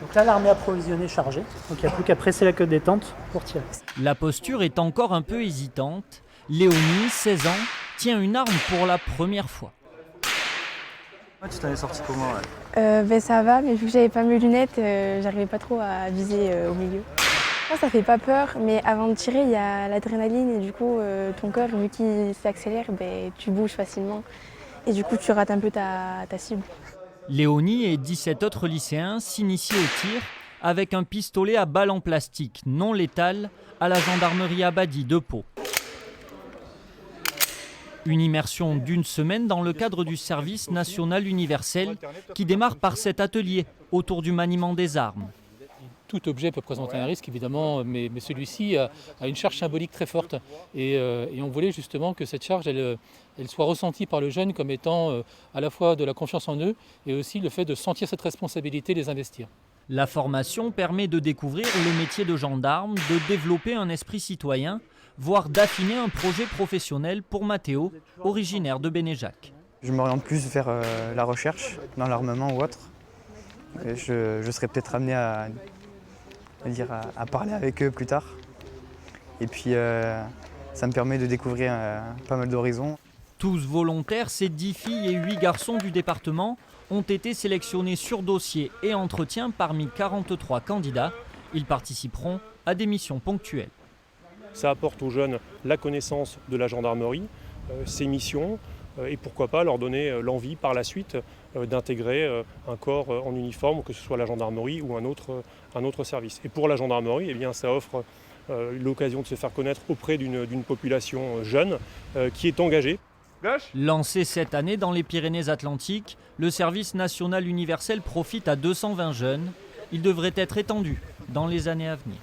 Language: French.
Donc là, l'armée approvisionnée chargée, donc il n'y a plus qu'à presser la queue de détente pour tirer. La posture est encore un peu hésitante. Léonie, 16 ans, tient une arme pour la première fois. Tu t'en es sorti comment Ça va, mais vu que j'avais pas mes lunettes, j'arrivais pas trop à viser au milieu. Non, ça fait pas peur, mais avant de tirer, il y a l'adrénaline et du coup, ton cœur, vu qu'il s'accélère, tu bouges facilement et du coup, tu rates un peu ta cible. Léonie et 17 autres lycéens s'initient au tir avec un pistolet à balles en plastique non létal à la gendarmerie Abadi de Pau. Une immersion d'une semaine dans le cadre du service national universel qui démarre par cet atelier autour du maniement des armes. Tout objet peut présenter un risque, évidemment, mais celui-ci a une charge symbolique très forte. Et on voulait justement que cette charge, elle soit ressentie par le jeune comme étant à la fois de la confiance en eux et aussi le fait de sentir cette responsabilité, les investir. La formation permet de découvrir le métier de gendarme, de développer un esprit citoyen, voire d'affiner un projet professionnel pour Mathéo, originaire de Bénéjac. Je m'oriente plus vers la recherche, dans l'armement ou autre. Et je serais peut-être amené à parler avec eux plus tard. Et puis ça me permet de découvrir pas mal d'horizons. Tous volontaires, ces 10 filles et 8 garçons du département ont été sélectionnés sur dossier et entretien parmi 43 candidats. Ils participeront à des missions ponctuelles. Ça apporte aux jeunes la connaissance de la gendarmerie, ses missions, et pourquoi pas leur donner l'envie par la suite d'intégrer un corps en uniforme, que ce soit la gendarmerie ou un autre service. Et pour la gendarmerie, eh bien, ça offre l'occasion de se faire connaître auprès d'une population jeune qui est engagée. Lancé cette année dans les Pyrénées-Atlantiques, le service national universel profite à 220 jeunes. Il devrait être étendu dans les années à venir.